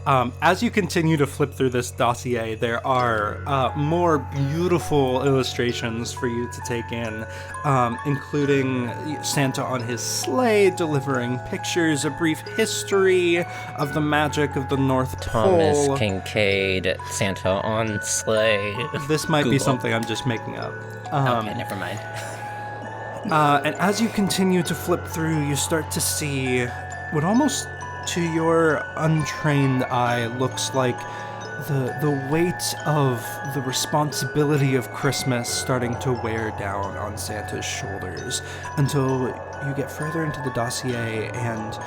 As you continue to flip through this dossier, there are more beautiful illustrations for you to take in, including Santa on his sleigh delivering pictures, a brief history of the magic of the North Thomas Pole. Kincaid, Santa on sleigh. This might be Google. something I'm just making up. Okay, never mind. And as you continue to flip through, you start to see what almost to your untrained eye looks like the weight of the responsibility of Christmas starting to wear down on Santa's shoulders until you get further into the dossier and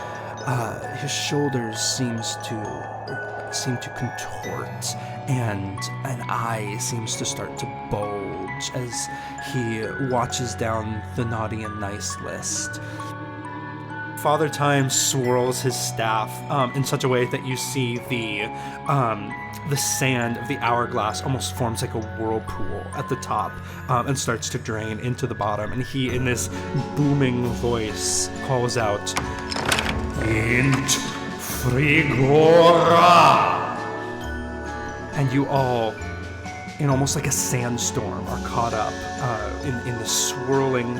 his shoulders seem to contort and an eye seems to start to bulge as he watches down the naughty and nice list. Father Time swirls his staff in such a way that you see the sand of the hourglass almost forms like a whirlpool at the top and starts to drain into the bottom. And he, in this booming voice, calls out, "Int frigora!" And you all, in almost like a sandstorm, are caught up in the swirling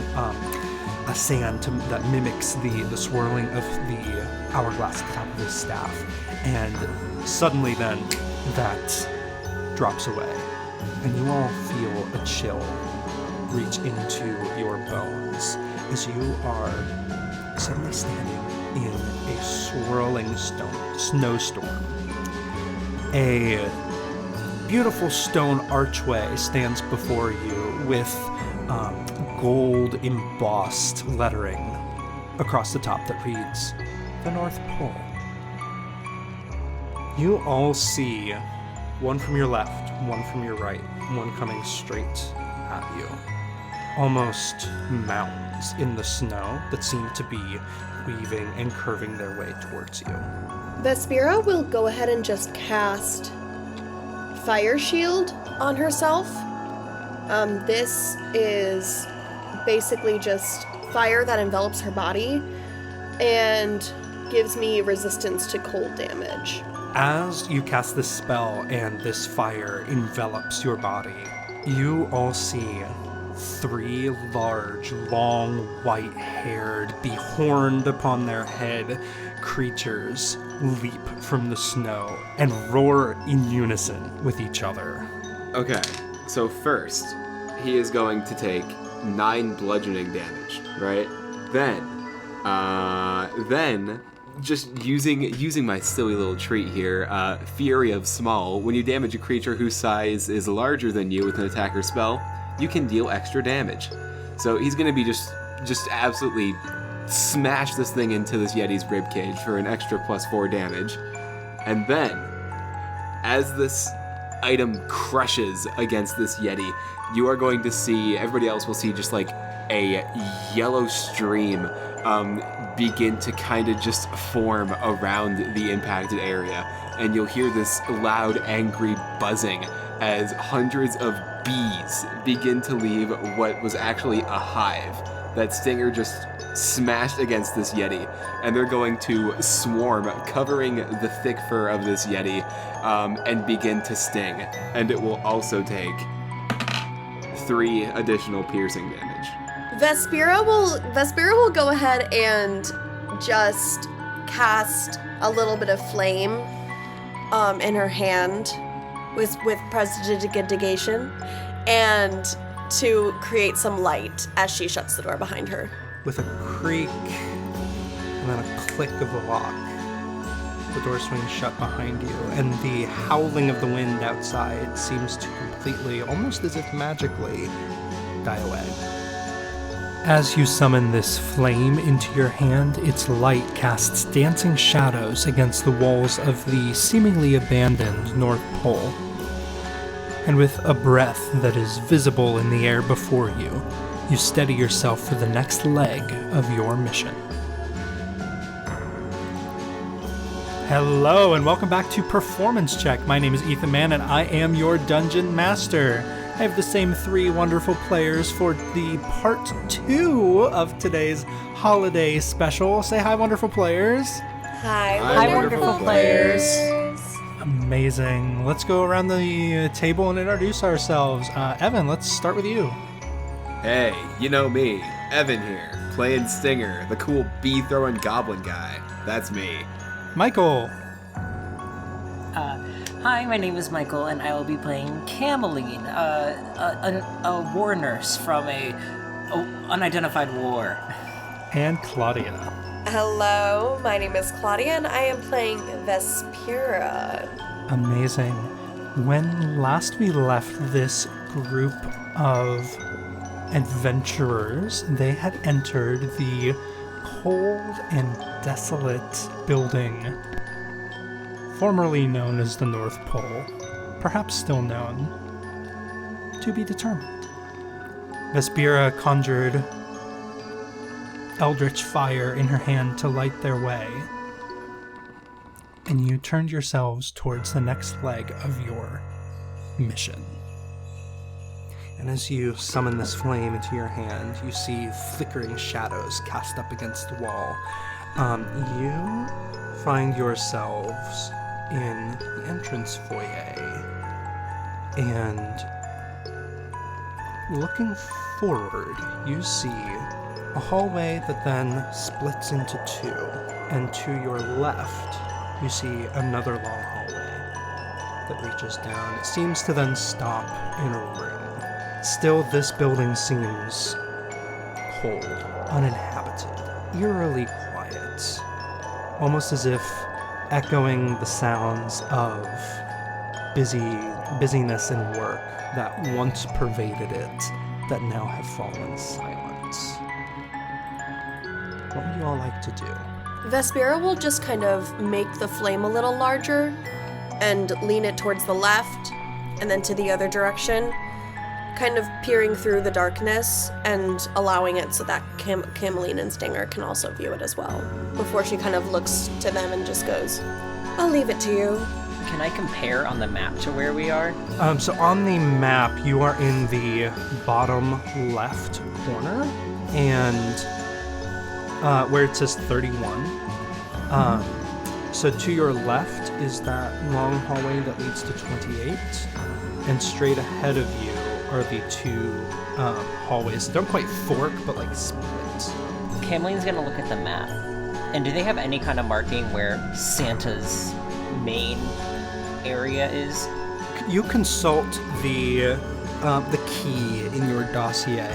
a sand that mimics the swirling of the hourglass at the top of his staff. And suddenly then, that drops away. And you all feel a chill reach into your bones as you are suddenly standing in a swirling snowstorm. A beautiful stone archway stands before you with gold embossed lettering across the top that reads, "The North Pole." You all see one from your left, one from your right, one coming straight at you. Almost mountains in the snow that seem to be weaving and curving their way towards you. Vespera will go ahead and just cast Fire Shield on herself. This is basically just fire that envelops her body and gives me resistance to cold damage. As you cast this spell and this fire envelops your body, you all see 3 large, long, white-haired, behorned upon their head creatures leap from the snow and roar in unison with each other. Okay, so first, he is going to take 9 bludgeoning damage, right? Then, just using my silly little treat here, Fury of Small. When you damage a creature whose size is larger than you with an attack or spell, you can deal extra damage. So he's going to be just absolutely smash this thing into this Yeti's ribcage for an extra +4 damage. And then, as this item crushes against this Yeti, you are going to see, everybody else will see just like a yellow stream begin to kind of just form around the impacted area. And you'll hear this loud, angry buzzing as hundreds of bees begin to leave what was actually a hive. That stinger just smashed against this Yeti, and they're going to swarm, covering the thick fur of this Yeti, and begin to sting. And it will also take 3 additional piercing damage. Vespera will go ahead and just cast a little bit of flame in her hand with prestidigitation and to create some light as she shuts the door behind her. With a creak and then a click of the lock, the door swings shut behind you, and the howling of the wind outside seems to completely, almost as if magically, die away. As you summon this flame into your hand, its light casts dancing shadows against the walls of the seemingly abandoned North Pole. And with a breath that is visible in the air before you, you steady yourself for the next leg of your mission. Hello, and welcome back to Performance Check. My name is Ethan Mann, and I am your Dungeon Master. I have the same 3 wonderful players for the part 2 of today's holiday special. Say hi, wonderful players. Hi, Hi, wonderful wonderful players. Amazing. Let's go around the table and introduce ourselves. Evan, let's start with you. Hey, you know me, Evan here, playing Stinger, the cool bee-throwing goblin guy. That's me. Michael. Hi, my name is Michael, and I will be playing Cameline, a war nurse from a unidentified war. And Claudia. Hello, my name is Claudia, and I am playing Vespira. Amazing. When last we left this group of adventurers, they had entered the cold and desolate building formerly known as the North Pole, perhaps still known, to be determined. Vespira conjured eldritch fire in her hand to light their way, and you turned yourselves towards the next leg of your mission. And as you summon this flame into your hand, you see flickering shadows cast up against the wall. You find yourselves in the entrance foyer, and looking forward, you see a hallway that then splits into two, and to your left, you see another long hallway that reaches down. It seems to then stop in a room. Still, this building seems cold, uninhabited, eerily quiet, almost as if echoing the sounds of busyness and work that once pervaded it, that now have fallen silent. What would you all like to do? Vespira will just kind of make the flame a little larger and lean it towards the left and then to the other direction, kind of peering through the darkness and allowing it so that Cameline and Stinger can also view it as well, before she kind of looks to them and just goes, I'll leave it to you. Can I compare on the map to where we are? So on the map, you are in the bottom left corner, and where it says 31. So to your left is that long hallway that leads to 28, and straight ahead of you are the two hallways. They don't quite fork, but like split. Cameline's gonna look at the map. And do they have any kind of marking where Santa's main area is? You consult the key in your dossier,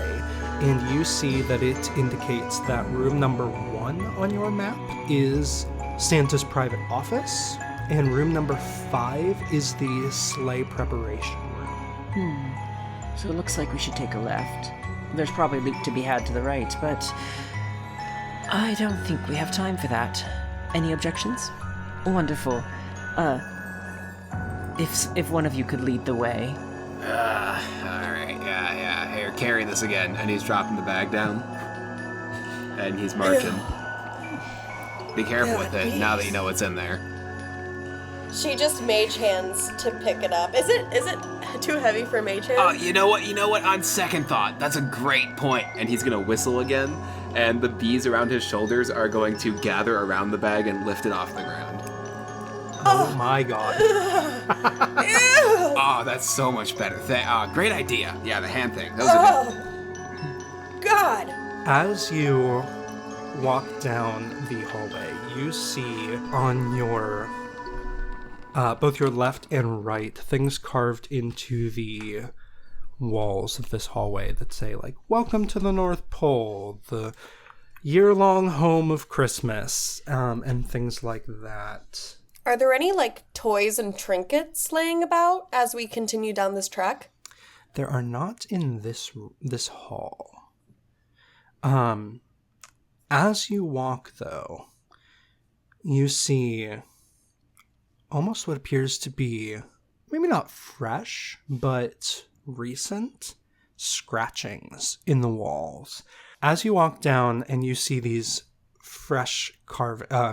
and you see that it indicates that room number 1 on your map is Santa's private office, and room number 5 is the sleigh preparation room. So it looks like we should take a left. There's probably loot to be had to the right, but I don't think we have time for that. Any objections? Wonderful. If one of you could lead the way. Alright, yeah. Here, carry this again. And he's dropping the bag down. And he's marching. Be careful with it now that you know what's in there. She just mage hands to pick it up. Is it too heavy for mage hands? Oh, you know what? On second thought, that's a great point. And he's gonna whistle again, and the bees around his shoulders are going to gather around the bag and lift it off the ground. Oh my god. Oh, that's so much better. Great idea. Yeah, the hand thing. That was a good. God! As you walk down the hallway, you see on your both your left and right things carved into the walls of this hallway that say, like, welcome to the North Pole, the year-long home of Christmas, and things like that. Are there any, like, toys and trinkets laying about as we continue down this track? There are not in this hall. As you walk, though, you see almost what appears to be, maybe not fresh, but recent scratchings in the walls. As you walk down and you see these fresh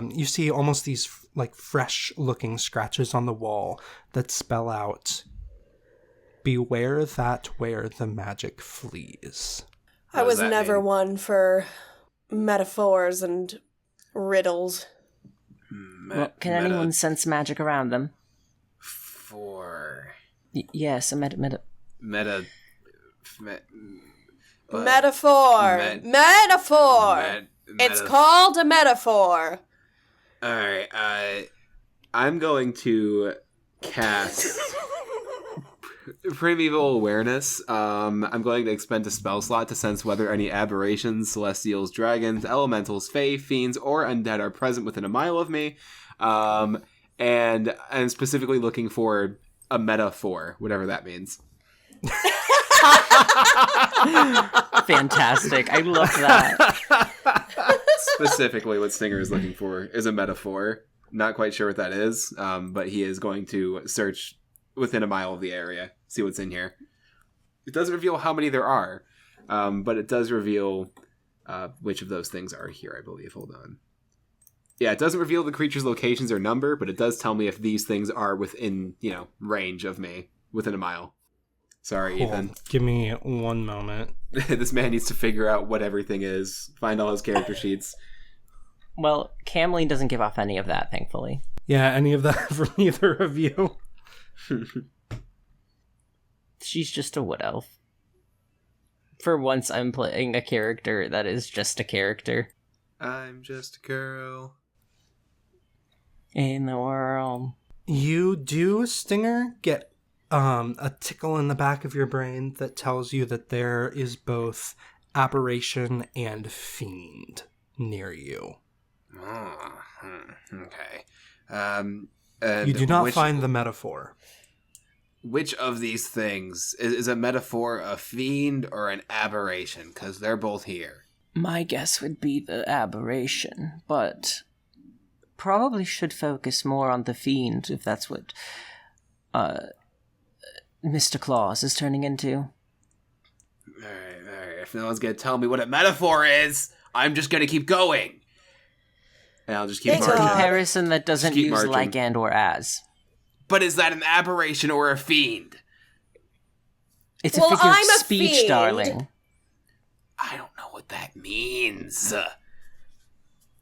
you see almost these like fresh looking scratches on the wall that spell out, beware that where the magic flees. I was never one for metaphors and riddles. Well, can anyone sense magic around them? Yes, a Meta. Metaphor. It's called a metaphor. Alright, I'm going to cast Primeval Awareness. I'm going to expend a spell slot to sense whether any aberrations, celestials, dragons, elementals, fae, fiends, or undead are present within a mile of me. And I'm specifically looking for a metaphor, whatever that means. Fantastic. I love that. Specifically, what Stinger is looking for is a metaphor. Not quite sure what that is, but he is going to search within a mile of the area, see what's in here. It doesn't reveal how many there are, but it does reveal which of those things are here, I believe. Hold on. Yeah, it doesn't reveal the creature's locations or number, but it does tell me if these things are within, range of me, within a mile. Sorry, Ethan. Give me 1 moment. This man needs to figure out what everything is, find all his character sheets. Well, Cameline doesn't give off any of that, thankfully. Yeah, any of that from either of you. She's just a wood elf. For once, I'm playing a character that is just a character. I'm just a girl. In the world. You do, Stinger, get a tickle in the back of your brain that tells you that there is both aberration and fiend near you. Oh, okay. You do not find the metaphor. Which of these things is a metaphor a fiend or an aberration? Because they're both here. My guess would be the aberration, but probably should focus more on the fiend if that's what Mr. Claus is turning into. Alright. If no one's going to tell me what a metaphor is, I'm just going to keep going. And I'll just keep It's marching. a comparison that doesn't keep use marching. like and or as. But is that an aberration or a fiend? It's a Well, figure I'm of a speech, fiend. darling. I don't know what that means.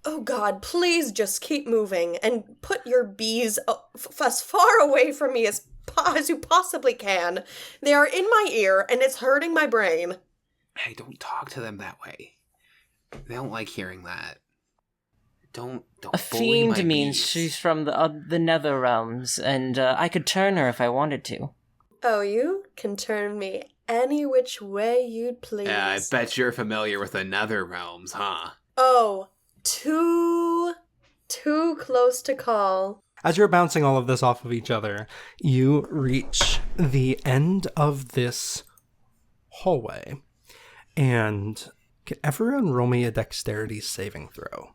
Oh God, please just keep moving and put your bees as far away from me as you possibly can. They are in my ear and it's hurting my brain. Hey, don't talk to them that way. They don't like hearing that. Don't A bully my fiend means bees. she's from the nether realms, and I could turn her if I wanted to. Oh, you can turn me any which way you'd please. Yeah, I bet you're familiar with the nether realms, huh? Oh, too close to call. As you're bouncing all of this off of each other, you reach the end of this hallway. And can everyone roll me a dexterity saving throw?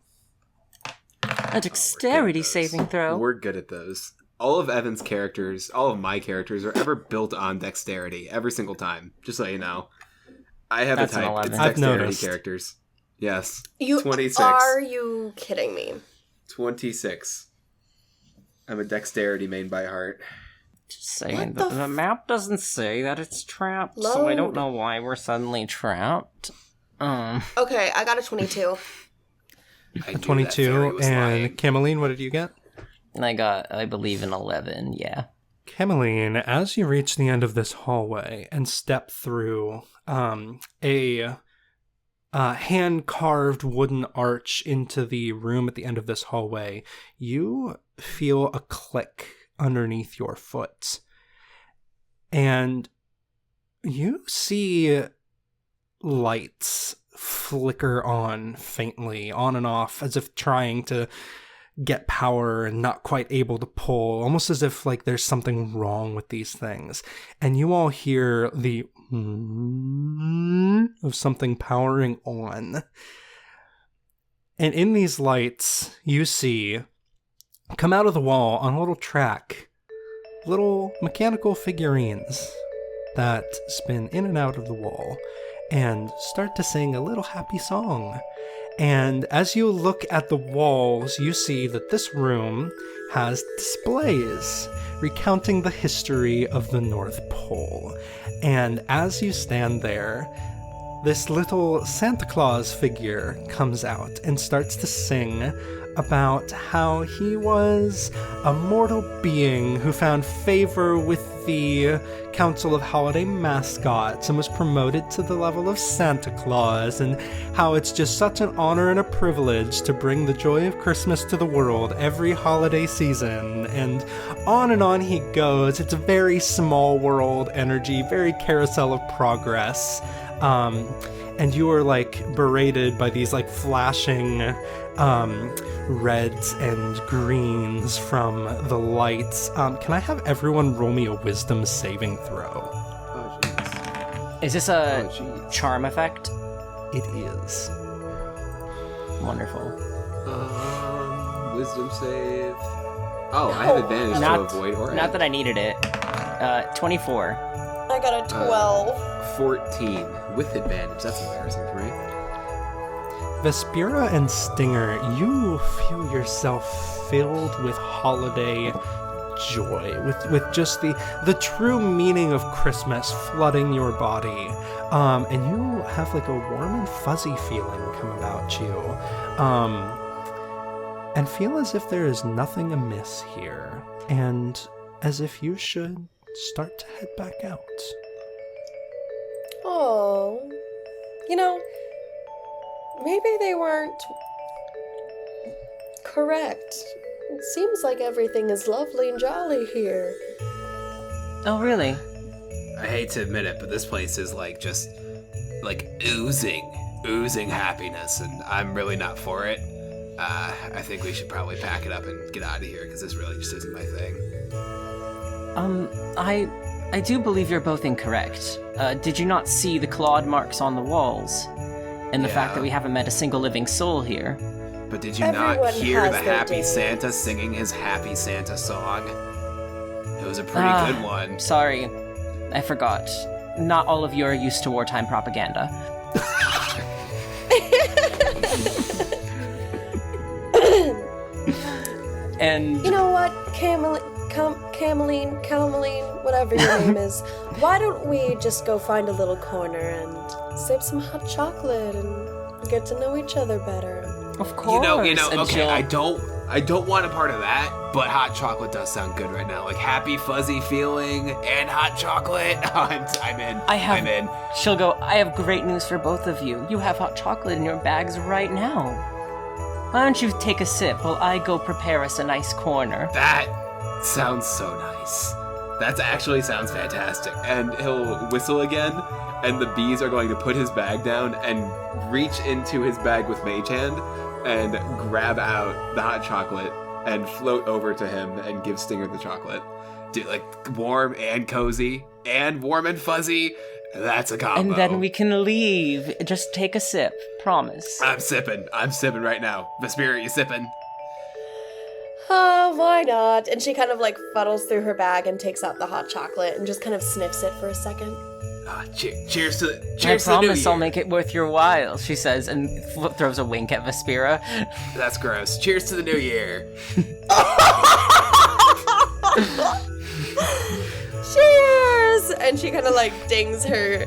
A dexterity saving throw. We're good at those. All of Evan's characters, all of my characters are ever built on dexterity every single time. Just so you know. I have That's a an type. 11. It's I've dexterity noticed. characters. Yes. 26. Are you kidding me? 26. I'm a dexterity main by heart. Just saying What that the the map doesn't say that it's trapped, so I don't Load. know why we're suddenly trapped. Okay, I got a 22. I knew that 22. fairy was lying. And Cameline, what did you get? I got, I believe, an 11, yeah. Cameline, as you reach the end of this hallway and step through a hand-carved wooden arch into the room at the end of this hallway, you feel a click underneath your foot. And you see lights flicker on faintly, on and off, as if trying to get power and not quite able to pull, almost as if like there's something wrong with these things. And you all hear the of something powering on. And in these lights, you see, come out of the wall on a little track, little mechanical figurines that spin in and out of the wall and start to sing a little happy song. And as you look at the walls, you see that this room has displays recounting the history of the North Pole. And as you stand there, this little Santa Claus figure comes out and starts to sing about how he was a mortal being who found favor with the Council of Holiday Mascots and was promoted to the level of Santa Claus, and how it's just such an honor and a privilege to bring the joy of Christmas to the world every holiday season, and on he goes. It's a very small world energy, very carousel of progress. And you are like berated by these like flashing reds and greens from the lights. Can I have everyone roll me a wisdom saving throw? Oh, jeez. Is this a jeez. charm effect? It is. Wonderful. Wisdom save. Oh, I have advantage to avoid or Not that I needed it. 24. I got a 12. 14 with advantage. That's embarrassing for me. Vespera and Stinger, you feel yourself filled with holiday joy, with just the true meaning of Christmas flooding your body. And you have like a warm and fuzzy feeling come about you. And feel as if there is nothing amiss here, and as if you should start to head back out. Oh, maybe they weren't correct. It seems like everything is lovely and jolly here. Oh, really? I hate to admit it, but this place is like just like oozing happiness, and I'm really not for it. I think we should probably pack it up and get out of here, because this really just isn't my thing. I do believe you're both incorrect. Did you not see the clawed marks on the walls? And the fact that we haven't met a single living soul here? But did you Everyone not hear has the their Happy days. Santa singing his Happy Santa song? It was a pretty good one. Sorry, I forgot. Not all of you are used to wartime propaganda. And You know what, Cameline, whatever your name is, why don't we just go find a little corner and sip some hot chocolate and get to know each other better? of course, You know. and Okay, Jill- I don't want a part of that, but hot chocolate does sound good right now. Like happy fuzzy feeling and hot chocolate. I'm in. I'm in. She'll go, I have great news for both of you. You have hot chocolate in your bags right now. Why don't you take a sip while I go prepare us a nice corner? That sounds so nice. That actually sounds fantastic. And he'll whistle again, and the bees are going to put his bag down and reach into his bag with Mage Hand and grab out the hot chocolate and float over to him and give Stinger the chocolate. Dude, like warm and cozy and warm and fuzzy. That's a combo. And then we can leave. Just take a sip. Promise. I'm sipping right now. Vespera, you sipping? Oh, why not? And she kind of like fuddles through her bag and takes out the hot chocolate and just kind of sniffs it for a second. Cheers to the I cheers to the new promise I'll year. make it worth your while, she says, and throws a wink at Vespera. That's gross. Cheers to the new year. Cheers! And she kind of like dings her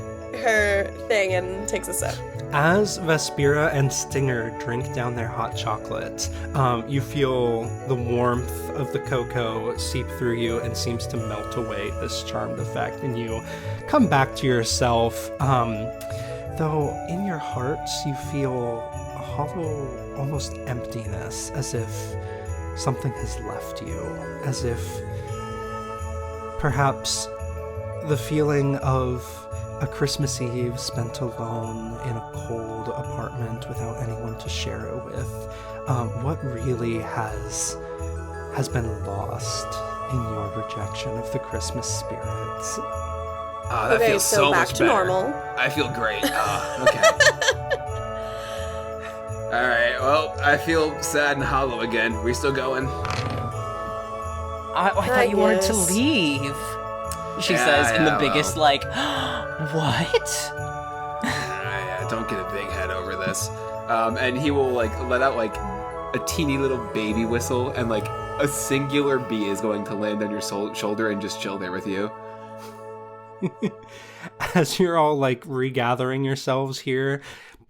thing and takes a sip. As Vespera and Stinger drink down their hot chocolate, you feel the warmth of the cocoa seep through you and seems to melt away this charmed effect, and you come back to yourself. Though in your hearts you feel a hollow, almost emptiness, as if something has left you, as if perhaps the feeling of a Christmas Eve spent alone in a cold apartment without anyone to share it with. What really has been lost in your rejection of the Christmas spirits? Oh, that Okay, feels so so back much to better. normal. I feel great. Okay. All right. Well, I feel sad and hollow again. We still going? I thought you wanted to guess. leave, she Yeah, says in the yeah, biggest, well. like, what? Don't get a big head over this. And he will like let out like a teeny little baby whistle, and like a singular bee is going to land on your shoulder and just chill there with you. As you're all like regathering yourselves here,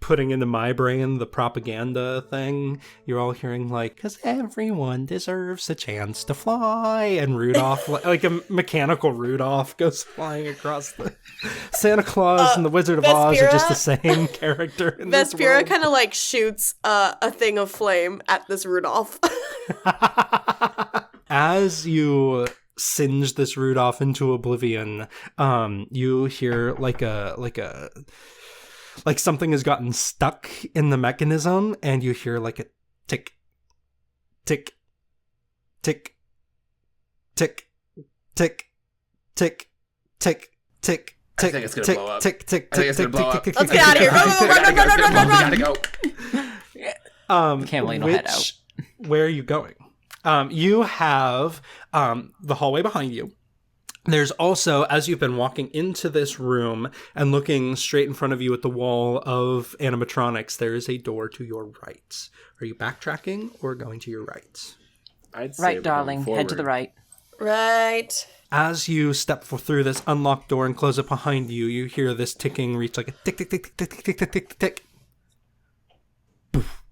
putting into my brain the propaganda thing, you're all hearing like, because everyone deserves a chance to fly, and Rudolph, like a mechanical Rudolph, goes flying across the Santa Claus and the Wizard of Oz are just the same character in this Vespera world. kind of like shoots a thing of flame at this Rudolph. As you singe this Rudolph into oblivion, you hear like something has gotten stuck in the mechanism, and you hear like a tick, tick, tick, tick, tick, tick, tick, tick. I think it's gonna blow up. Tick, tick, I think it's tick, gonna blow tick, up. tick, Let's tick, get out of tick, here. tick, Go, tick, go, tick, go, go, go, go, go, Gotta go. go. Can't no head out. Where are you going? You have the hallway behind you. There's also, as you've been walking into this room and looking straight in front of you at the wall of animatronics, there is a door to your right. Are you backtracking or going to your right? I'd say Right, we're darling. going Head to the forward. right. Right. As you step through this unlocked door and close it behind you, you hear this ticking reach like a tick, tick, tick, tick, tick, tick, tick, tick, tick. Poof.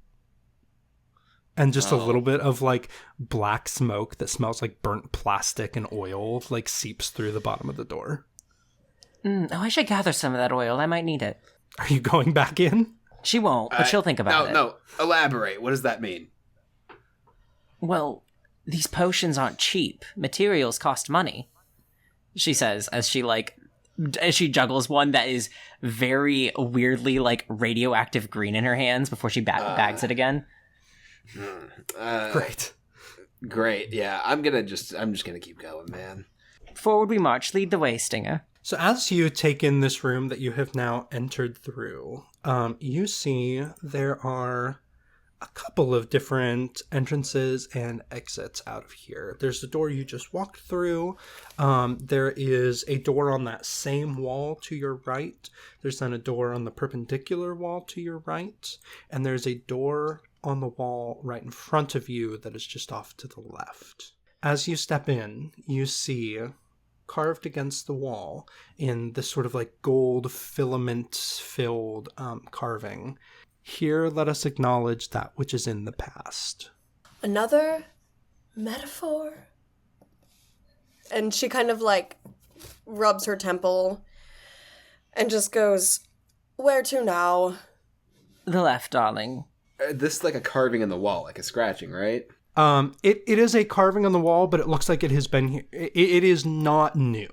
And just a little bit of like black smoke that smells like burnt plastic and oil like seeps through the bottom of the door. Oh, I should gather some of that oil. I might need it. Are you going back in? She won't, but she'll think about it. No, elaborate. What does that mean? Well, these potions aren't cheap. Materials cost money, she says as she juggles one that is very weirdly like radioactive green in her hands before she bags it again. Great. Yeah, I'm just gonna keep going, man. Forward we march. Lead the way, Stinger. So as you take in this room that you have now entered through, you see there are a couple of different entrances and exits out of here. There's the door you just walked through. There is a door on that same wall to your right. There's then a door on the perpendicular wall to your right. And there's a door on the wall right in front of you that is just off to the left. As you step in, you see carved against the wall in this sort of like gold filament filled carving. Here, let us acknowledge that which is in the past. Another metaphor? And she kind of like rubs her temple and just goes, "Where to now?" The left, darling. This is like a carving in the wall, like a scratching, right? It is a carving on the wall, but it looks like it has been here. It is not new.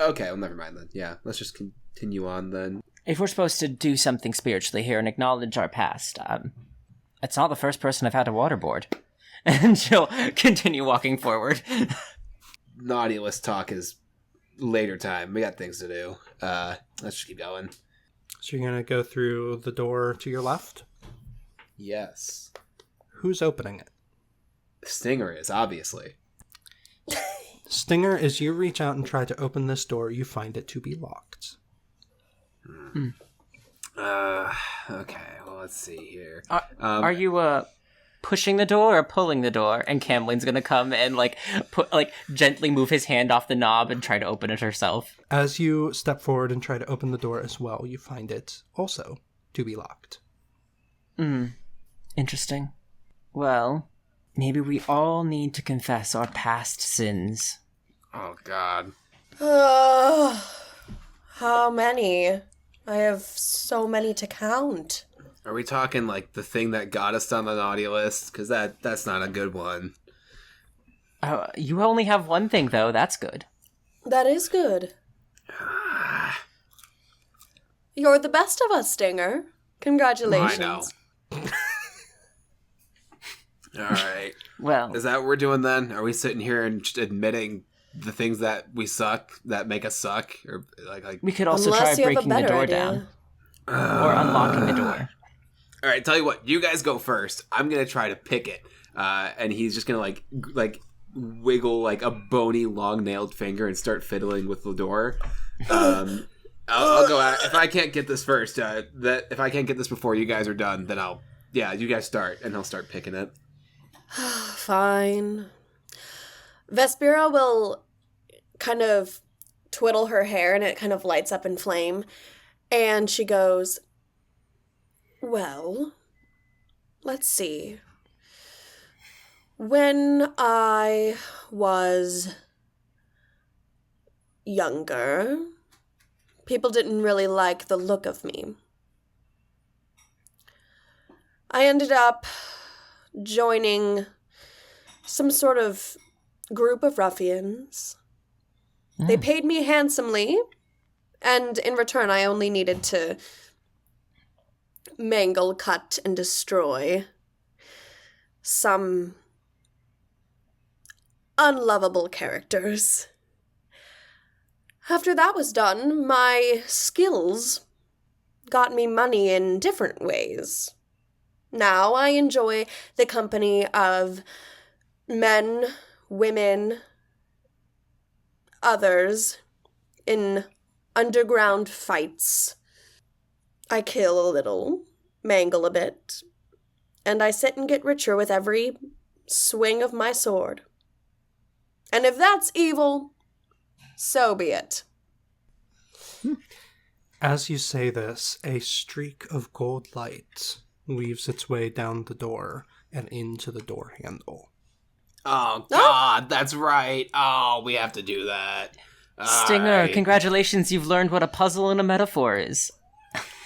Okay, well, never mind then. Yeah, let's just continue on then. If we're supposed to do something spiritually here and acknowledge our past, it's not the first person I've had to waterboard. And she'll continue walking forward. Naughty list talk is later time. We got things to do. Let's just keep going. So you're gonna go through the door to your left. Yes. Who's opening it? Stinger is, obviously. Stinger, as you reach out and try to open this door, you find it to be locked. Okay, well, let's see here. Are you pushing the door or pulling the door? And Camlin's gonna come and gently move his hand off the knob and try to open it herself. As you step forward and try to open the door as well, you find it also to be locked. Interesting. Well, maybe we all need to confess our past sins. Oh, God. How many? I have so many to count. Are we talking like the thing that got us on the naughty list? Because that's not a good one. You only have one thing, though. That's good. That is good. You're the best of us, Stinger. Congratulations. I know. All right. Well, Is that what we're doing then? Are we sitting here and just admitting the things that we suck, that make us suck? Or like we could also Unless try you have a breaking the better door idea. down. Or unlocking the door. All right, tell you what. You guys go first. I'm going to try to pick it. And he's just going to like wiggle like a bony, long-nailed finger and start fiddling with the door. I'll go out. If I can't get this first, if I can't get this before you guys are done, then you guys start, and he'll start picking it. Fine. Vespera will kind of twiddle her hair and it kind of lights up in flame. And she goes, Well, let's see. When I was younger, people didn't really like the look of me. I ended up joining some sort of group of ruffians. They paid me handsomely, and in return I only needed to mangle, cut, and destroy some unlovable characters. After that was done, my skills got me money in different ways. Now I enjoy the company of men, women, others in underground fights. I kill a little, mangle a bit, and I sit and get richer with every swing of my sword. And if that's evil, so be it. As you say this, a streak of gold light weaves its way down the door and into the door handle. Oh, God, that's right. Oh, we have to do that. Stinger, Alright. congratulations, you've learned what a puzzle and a metaphor is.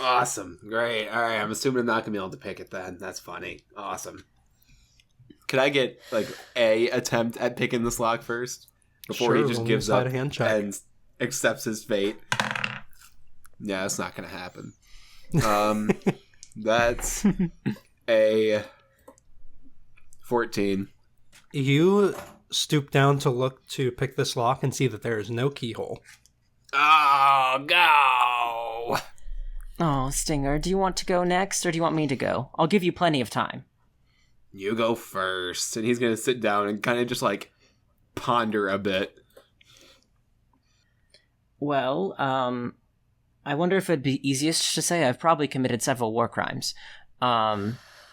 Awesome. Great. All right, I'm assuming I'm not going to be able to pick it then. That's funny. Awesome. Could I get, like, a attempt at picking this lock first? Before Sure, he just roll gives me a up sleight of hand check. and accepts his fate? Yeah, that's not going to happen. That's a 14. You stoop down to look to pick this lock and see that there is no keyhole. Oh, go! Oh, Stinger, do you want to go next, or do you want me to go? I'll give you plenty of time. You go first. And he's going to sit down and kind of just, like, ponder a bit. Well, I wonder if it'd be easiest to say I've probably committed several war crimes.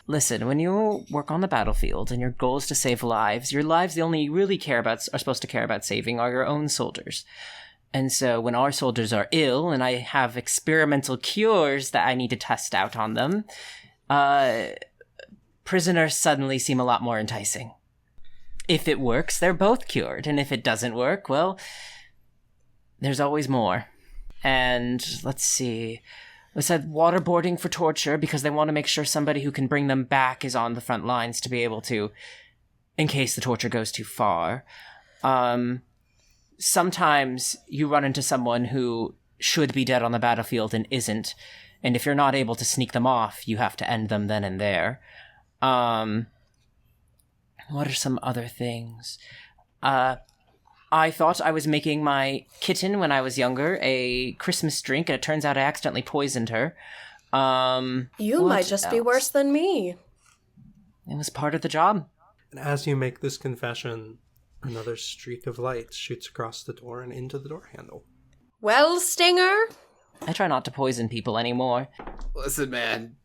Listen, when you work on the battlefield and your goal is to save lives, your lives the only you really are supposed to care about saving are your own soldiers. And so when our soldiers are ill and I have experimental cures that I need to test out on them, prisoners suddenly seem a lot more enticing. If it works, they're both cured, and if it doesn't work, well, there's always more. And let's see. We said waterboarding for torture because they want to make sure somebody who can bring them back is on the front lines to be able to, in case the torture goes too far. Sometimes you run into someone who should be dead on the battlefield and isn't, and if you're not able to sneak them off, you have to end them then and there. What are some other things? I thought I was making my kitten when I was younger a Christmas drink, and it turns out I accidentally poisoned her. You what might just be else? worse than me. It was part of the job. And as you make this confession, another streak of light shoots across the door and into the door handle. Well, Stinger? I try not to poison people anymore. Listen, man.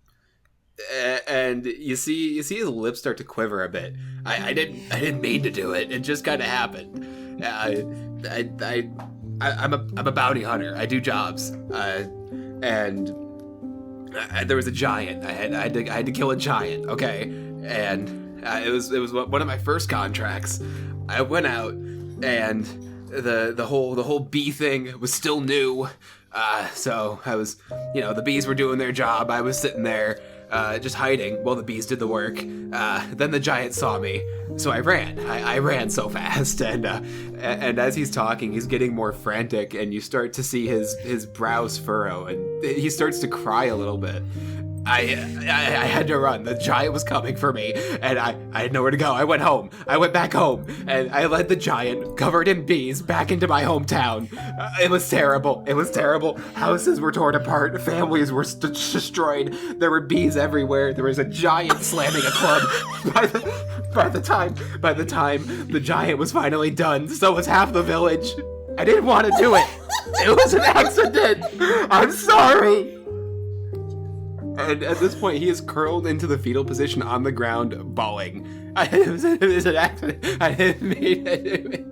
And you see his lips start to quiver a bit. I didn't mean to do it. It just kind of happened. I'm a bounty hunter. I do jobs. And there was a giant. I had to kill a giant. Okay, and it was one of my first contracts. I went out, and the whole bee thing was still new. So I was, the bees were doing their job. I was sitting there, just hiding while the bees did the work. Then the giant saw me, so I ran. I ran so fast, and as he's talking, he's getting more frantic, and you start to see his brows furrow, and he starts to cry a little bit. I had to run. The giant was coming for me, and I had nowhere to go. I went home. I went back home, and I led the giant, covered in bees, back into my hometown. It was terrible. It was terrible. Houses were torn apart. Families were destroyed. There were bees everywhere. There was a giant slamming a club. By the time the giant was finally done, so was half the village. I didn't want to do it. It was an accident. I'm sorry. And at this point, he is curled into the fetal position on the ground, bawling. It was an accident. I didn't mean it.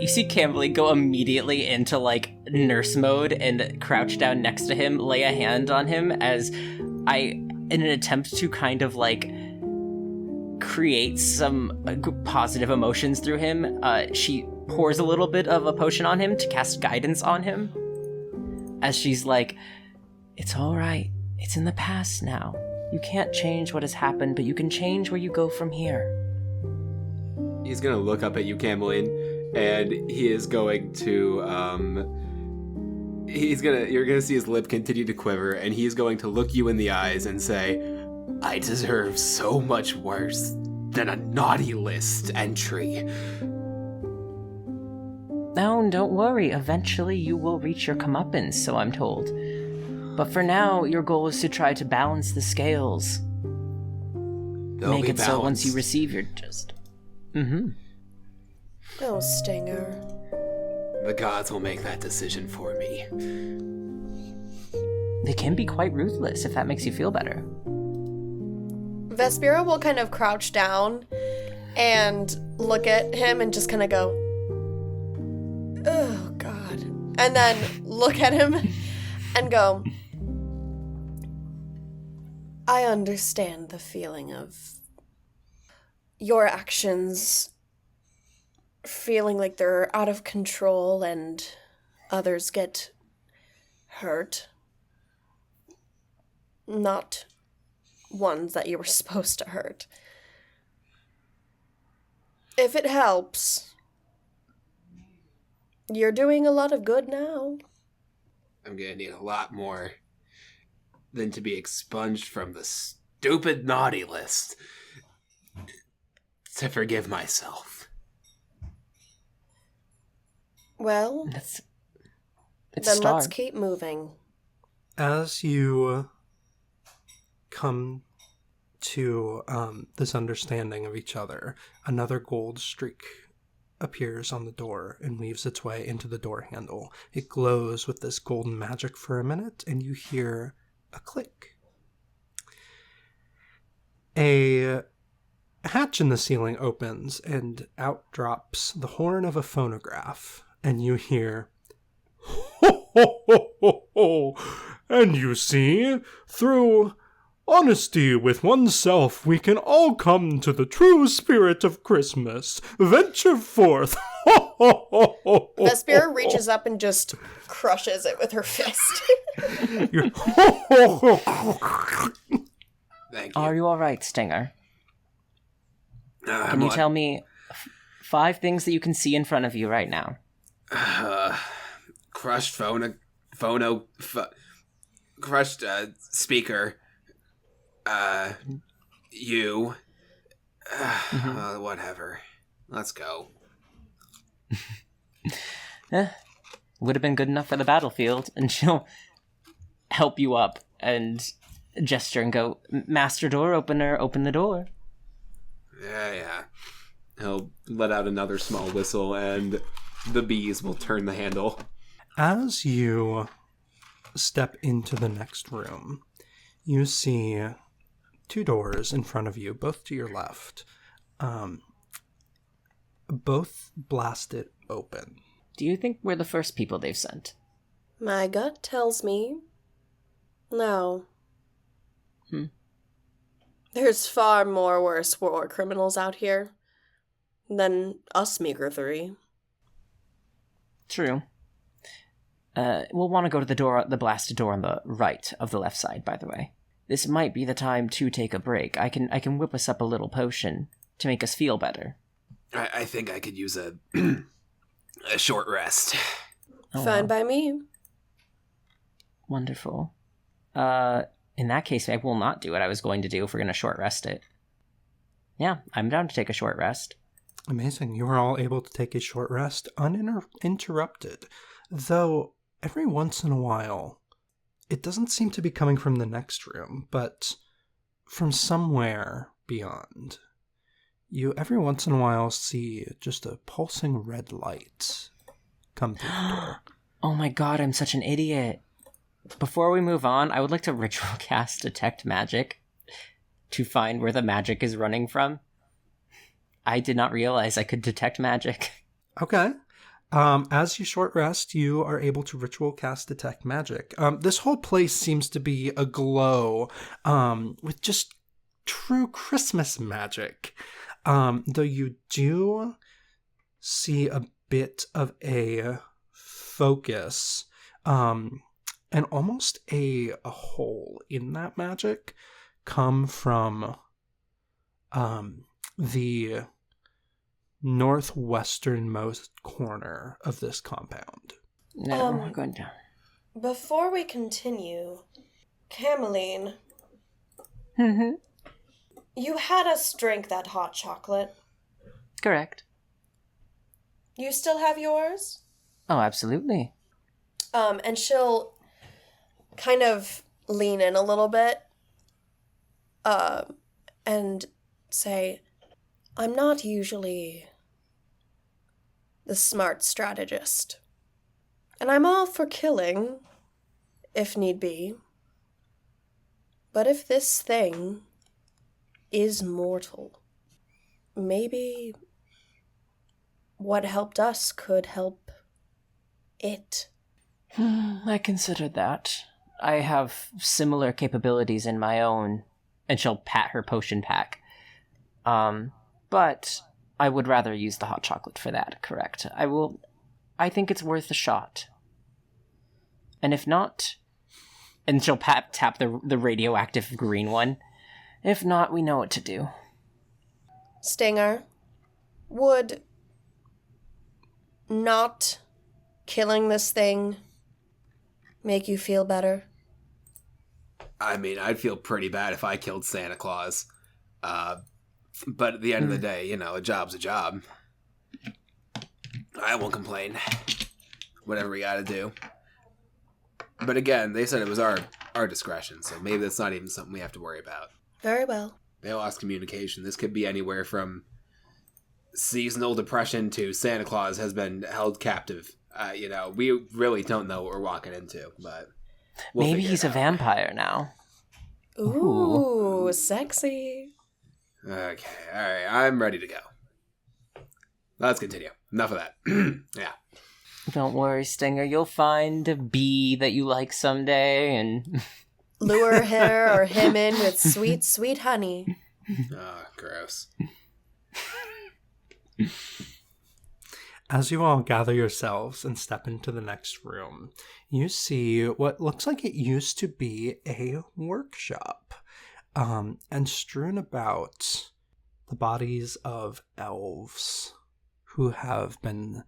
You see Camberly go immediately into, like, nurse mode and crouch down next to him, lay a hand on him in an attempt to kind of, like, create some positive emotions through him. She pours a little bit of a potion on him to cast guidance on him. As she's like, it's all right. It's in the past now. You can't change what has happened, but you can change where you go from here. He's gonna look up at you, Cameline, and he is going to, you're gonna see his lip continue to quiver, and he's going to look you in the eyes and say, I deserve so much worse than a naughty list entry. No, don't worry. Eventually you will reach your comeuppance, so I'm told. But for now, your goal is to try to balance the scales. They'll Make be it so once you balanced. receive your just... Mm-hmm. Oh, Stinger. The gods will make that decision for me. They can be quite ruthless, if that makes you feel better. Vespera will kind of crouch down and look at him and just kind of go, oh, God. And then look at him and go, I understand the feeling of your actions feeling like they're out of control and others get hurt. Not ones that you were supposed to hurt. If it helps, you're doing a lot of good now. I'm gonna need a lot more than to be expunged from the stupid naughty list to forgive myself. Well, It's a then start. let's keep moving. As you come to this understanding of each other, another gold streak appears on the door and weaves its way into the door handle. It glows with this golden magic for a minute, and you hear a click. A hatch in the ceiling opens, and out drops the horn of a phonograph, and you hear, "Ho, ho, ho, ho, ho! And you see, through honesty with oneself, we can all come to the true spirit of Christmas. Venture forth." Ho, ho, ho, ho, ho, Vespera ho, reaches up and just crushes it with her fist. You're, ho, ho, ho. Thank you. Are you alright, Stinger? I'm Can you like- tell me 5 things that you can see in front of you right now? Crushed crushed speaker. You. Whatever. Let's go. Would have been good enough for the battlefield, and she'll help you up and gesture and go, Master Door Opener, open the door. Yeah. He'll let out another small whistle, and the bees will turn the handle. As you step into the next room, you see 2 doors in front of you, both to your left. Both blasted open. Do you think we're the first people they've sent? My gut tells me no. There's far more worse war criminals out here than us meager 3. True. We'll want to go to the blasted door on the right of the left side, by the way. This might be the time to take a break. I can whip us up a little potion to make us feel better. I think I could use a a short rest. Oh, Fine wow. by me. Wonderful. In that case, I will not do what I was going to do if we're going to short rest it. Yeah, I'm down to take a short rest. Amazing. You are all able to take a short rest uninterrupted. Though, every once in a while, it doesn't seem to be coming from the next room, but from somewhere beyond. You every once in a while see just a pulsing red light come through the door. Oh my god, I'm such an idiot. Before we move on, I would like to ritual cast Detect Magic to find where the magic is running from. I did not realize I could detect magic. Okay. As you short rest, you are able to ritual cast Detect Magic. This whole place seems to be aglow with just true Christmas magic. Though you do see a bit of a focus and almost a hole in that magic come from the northwesternmost corner of this compound. No, we're going down. Before we continue, Cameline, Mm-hmm. you had us drink that hot chocolate. Correct. You still have yours? Oh, absolutely. And she'll kind of lean in a little bit, and say, I'm not usually the smart strategist. And I'm all for killing, if need be. But if this thing is mortal, maybe what helped us could help it. I considered that. I have similar capabilities in my own, and she'll pat her potion pack. But I would rather use the hot chocolate for that, correct? I think it's worth a shot. And if not, and she'll tap the radioactive green one. If not, we know what to do. Stinger, would not killing this thing make you feel better? I mean, I'd feel pretty bad if I killed Santa Claus. But at the end of the day, you know, a job's a job. I won't complain. Whatever we gotta do. But again, they said it was our discretion, so maybe that's not even something we have to worry about. Very well. They lost communication. This could be anywhere from seasonal depression to Santa Claus has been held captive. You know, we really don't know what we're walking into, but Maybe he's a vampire now. Ooh, sexy. Okay, alright, I'm ready to go. Let's continue. Enough of that. Yeah. Don't worry, Stinger. You'll find a bee that you like someday, and Lure her or him in with sweet, sweet honey. Oh, gross. As you all gather yourselves and step into the next room, you see what looks like it used to be a workshop. And strewn about the bodies of elves who have been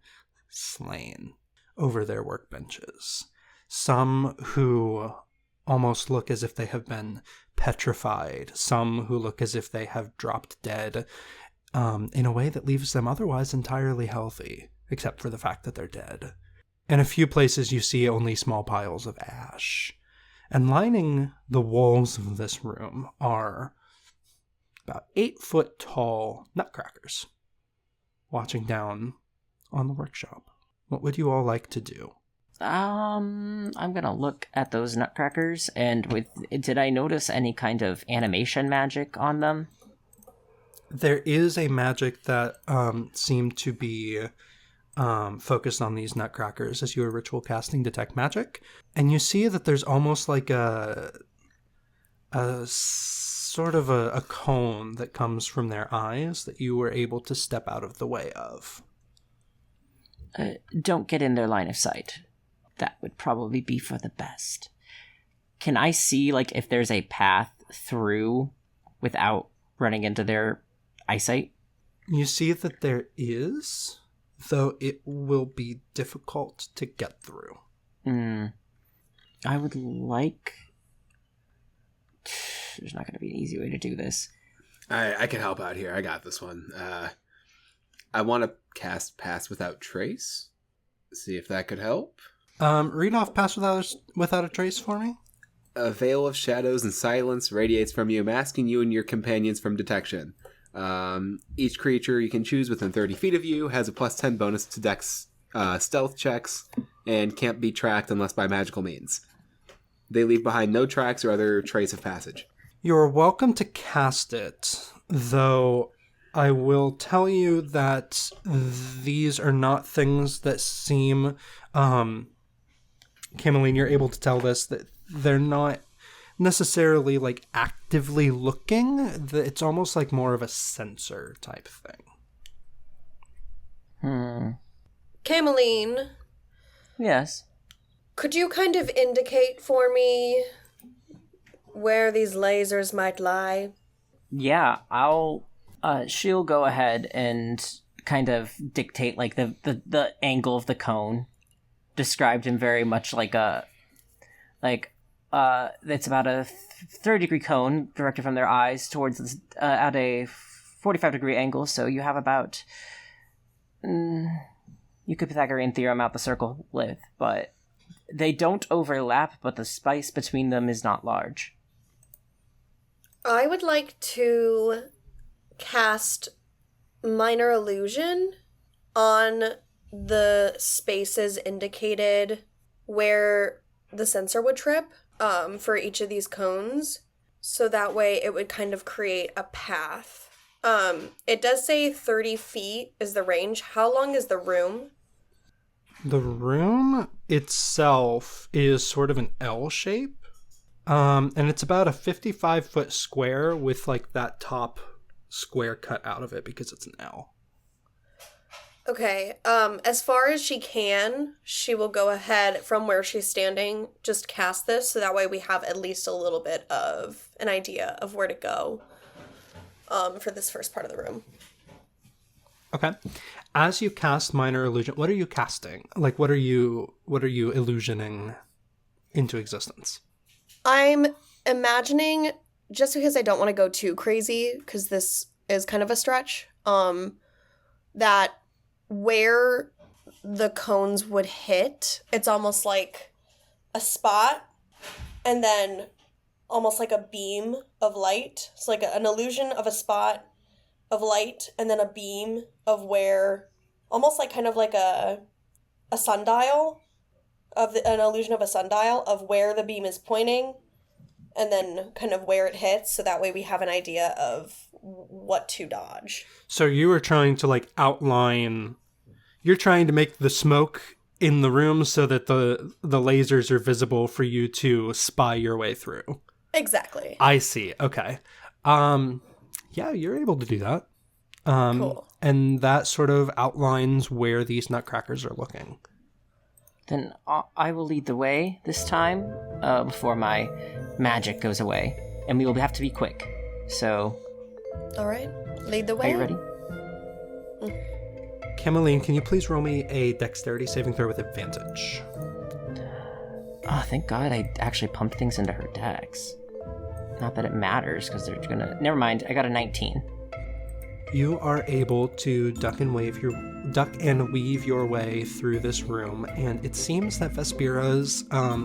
slain over their workbenches. Some who almost look as if they have been petrified. Some who look as if they have dropped dead in a way that leaves them otherwise entirely healthy, except for the fact that they're dead. In a few places you see only small piles of ash. And lining the walls of this room are about 8-foot tall nutcrackers watching down on the workshop. What would you all like to do? I'm gonna look at those nutcrackers, and did I notice any kind of animation magic on them? There is a magic that seemed to be focused on these nutcrackers as you were ritual casting Detect Magic, and you see that there's almost like a sort of a cone that comes from their eyes that you were able to step out of the way of. Don't get in their line of sight. That would probably be for the best. Can I see, like, if there's a path through without running into their eyesight? You see that there is, though it will be difficult to get through. I would like... There's not going to be an easy way to do this. I can help out here. I got this one. I want to cast Pass Without Trace. See if that could help. Read off Pass Without a Trace for me. A veil of shadows and silence radiates from you, masking you and your companions from detection. Each creature you can choose within 30 feet of you has a plus 10 bonus to Dex stealth checks and can't be tracked unless by magical means. They leave behind no tracks or other trace of passage. You're welcome to cast it, though I will tell you that these are not things that seem, Cameline, you're able to tell this, that they're not necessarily like actively looking. It's almost like more of a sensor type thing. Cameline, Yes. could you kind of indicate for me where these lasers might lie? Yeah, she'll go ahead and kind of dictate like the angle of the cone, described in very much like it's about a 30-degree cone directed from their eyes towards this, at a 45-degree angle. So you have about you could Pythagorean theorem out the circle width, but they don't overlap. But the space between them is not large. I would like to cast Minor Illusion on the spaces indicated where the sensor would trip for each of these cones. So that way it would kind of create a path. It does say 30 feet is the range. How long is the room? The room itself is sort of an L shape. And it's about a 55-foot square with like that top square cut out of it because it's an L. Okay, as far as she can, she will go ahead from where she's standing, just cast this, so that way we have at least a little bit of an idea of where to go for this first part of the room. Okay. As you cast Minor Illusion, what are you casting? Like, what are you illusioning into existence? I'm imagining, just because I don't want to go too crazy, because this is kind of a stretch, that where the cones would hit, it's almost like a spot, and then almost like a beam of light. It's like an illusion of a spot of light, and then a beam of where, almost like kind of like a sundial, an illusion of a sundial of where the beam is pointing, and then kind of where it hits, so that way we have an idea of what to dodge. So you are trying to like outline, you're trying to make the smoke in the room so that the lasers are visible for you to spy your way through. Exactly. I see. Okay. Yeah, you're able to do that. Cool. And that sort of outlines where these nutcrackers are looking. Then I will lead the way this time before my magic goes away. And we will have to be quick. So, All right. Lead the way. are you ready? Cameline, can you please roll me a dexterity saving throw with advantage? Oh, thank God I actually pumped things into her dex. Not that it matters, because they're gonna... Never mind, I got a 19. You are able to duck and weave your way through this room, and it seems that Vespera's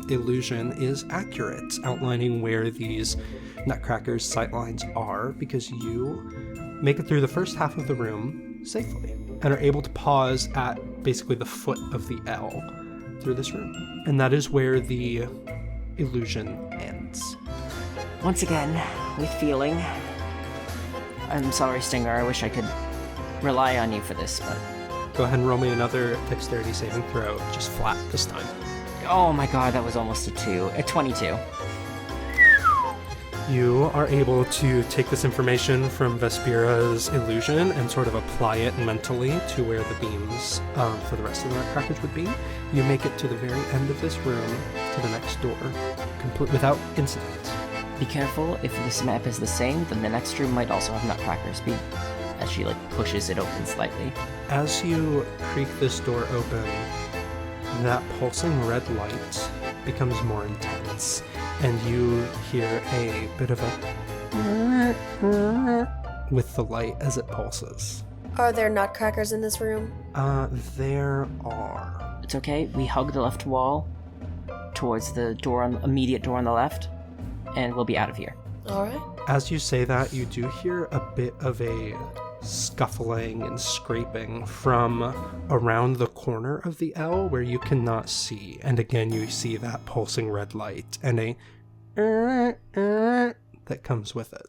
illusion is accurate, outlining where these nutcrackers' sightlines are, because you make it through the first half of the room safely, and are able to pause at basically the foot of the L through this room. And that is where the illusion ends. Once again, with feeling. I'm sorry, Stinger, I wish I could rely on you for this, but... Go ahead and roll me another dexterity saving throw, just flat this time. Oh my God, that was almost a 2. A 22. You are able to take this information from Vespera's illusion and sort of apply it mentally to where the beams for the rest of the nutcrackers would be. You make it to the very end of this room, to the next door, without incident. Be careful, if this map is the same, then the next room might also have nutcrackers. As she, pushes it open slightly. As you creak this door open, that pulsing red light becomes more intense, and you hear a bit of a with the light as it pulses. Are there nutcrackers in this room? There are. It's okay, we hug the left wall towards the immediate door on the left, and we'll be out of here. All right. As you say that, you do hear a bit of a scuffling and scraping from around the corner of the L where you cannot see. And again, you see that pulsing red light and a that comes with it.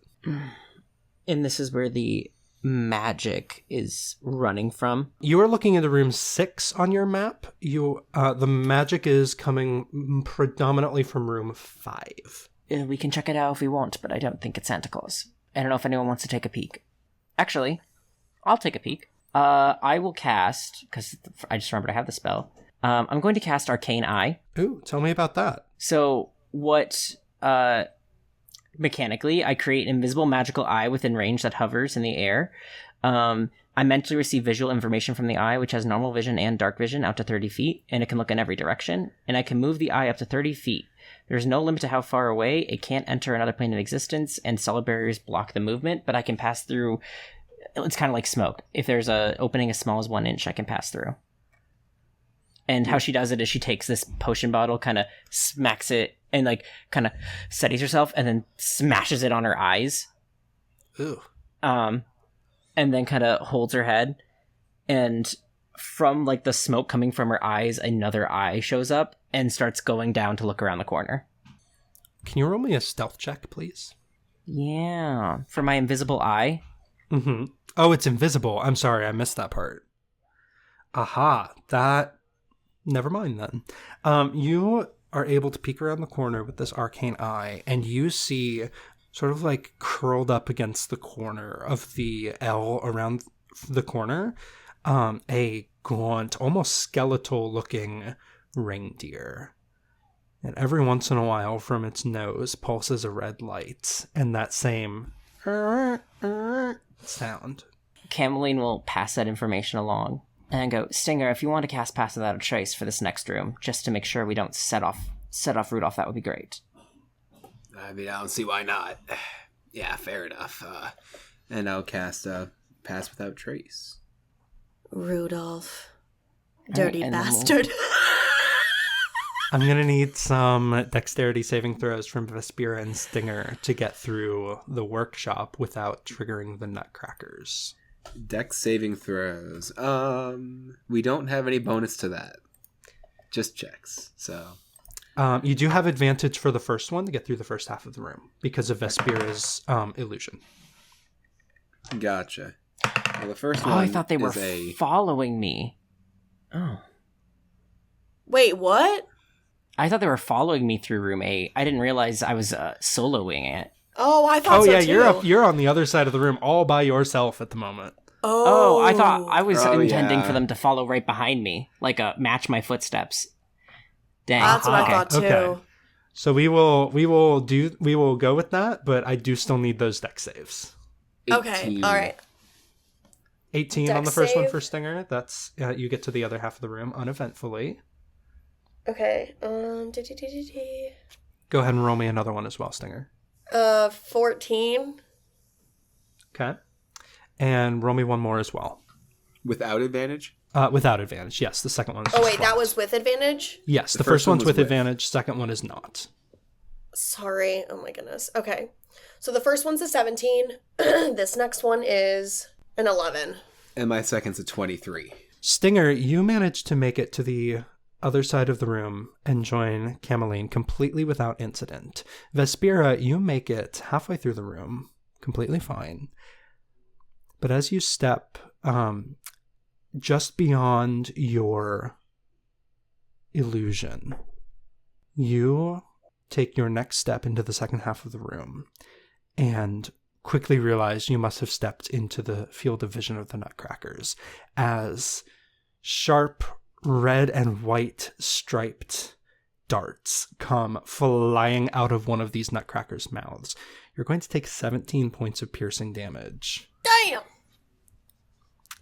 And this is where the magic is running from? You are looking into room 6 on your map. The magic is coming predominantly from room 5. We can check it out if we want, but I don't think it's Santa Claus. I don't know if anyone wants to take a peek. Actually, I'll take a peek. I will cast, because I just remembered I have the spell. I'm going to cast Arcane Eye. Ooh, tell me about that. So what, mechanically, I create an invisible magical eye within range that hovers in the air. I mentally receive visual information from the eye, which has normal vision and dark vision out to 30 feet, and it can look in every direction, and I can move the eye up to 30 feet. There's no limit to how far away. It can't enter another plane of existence, and solid barriers block the movement, but I can pass through. It's kind of like smoke. If there's a opening as small as 1 inch, I can pass through. And how she does it is she takes this potion bottle, kind of smacks it, and like kind of steadies herself, and then smashes it on her eyes. Ooh. And then kind of holds her head, and from like the smoke coming from her eyes, another eye shows up and starts going down to look around the corner. Can you roll me a stealth check, please? Yeah, for my invisible eye. Mm-hmm. Oh, it's invisible. I'm sorry, I missed that part. Aha, that... Never mind then. You are able to peek around the corner with this arcane eye, and you see, sort of like curled up against the corner of the L around the corner, a gaunt, almost skeletal-looking reindeer. And every once in a while, from its nose, pulses a red light, and that same sound. Cameline will pass that information along and go, Stinger, if you want to cast Pass Without a Trace for this next room, just to make sure we don't set off Rudolph, that would be great. I mean, I don't see why not. Yeah, fair enough. And I'll cast Pass Without Trace. Rudolph. Dirty and then bastard. I'm going to need some dexterity saving throws from Vespira and Stinger to get through the workshop without triggering the nutcrackers. Dex saving throws. We don't have any bonus to that. Just checks, so... You do have advantage for the first one to get through the first half of the room because of Vespira's illusion. Gotcha. Well, the first one I thought they were is following me. Oh. Wait, what? I thought they were following me through room 8. I didn't realize I was soloing it. Oh, I thought so yeah, too. you're on the other side of the room all by yourself at the moment. Oh, I thought I was intending yeah. for them to follow right behind me, like match my footsteps. Dang. That's what I Okay. thought too. Okay. So we will go with that, but I do still need those dex saves. 18. Okay, all right. 18 on Dex the first one save. for Stinger. That's you get to the other half of the room uneventfully. Okay. Go ahead and roll me another one as well, Stinger. 14. Okay. And roll me one more as well. Without advantage? Without advantage, yes. The second one is Oh just wait, that 12. was with advantage? Yes, the The first first one one's was with with. advantage, second one is not. Sorry. Oh my goodness. Okay. So the first one's a 17. This next one is an 11. And my second's a 23. Stinger, you managed to make it to the other side of the room and join Cameline completely without incident. Vespira, you make it halfway through the room, completely fine. But as you step just beyond your illusion, you take your next step into the second half of the room and quickly realize you must have stepped into the field of vision of the Nutcrackers as sharp red and white striped darts come flying out of one of these Nutcrackers' mouths. You're going to take 17 points of piercing damage Damn!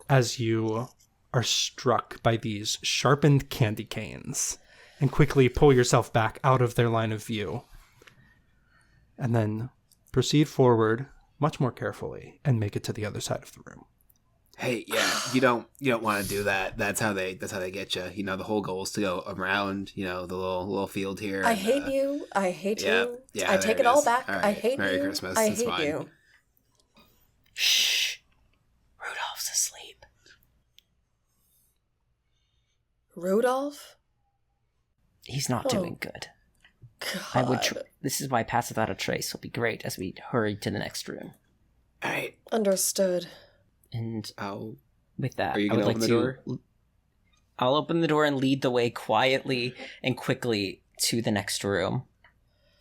as you are struck by these sharpened candy canes and quickly pull yourself back out of their line of view. And then proceed forward much more carefully and make it to the other side of the room. Hey, yeah, you don't want to do that. That's how they get you. You know, the whole goal is to go around, the little field here. I and, hate you. I hate yeah, you. yeah, I there take it it all is. back. All I right. hate Merry you. Christmas. I That's hate fine. you. Shh. Rudolph's asleep. Rudolph? He's not Oh. doing good. God. This is why Pass Without a Trace will be great as we hurry to the next room. All right. Understood. And I'll. with that, Are you I would gonna like open the door? I'll open the door and lead the way quietly and quickly to the next room,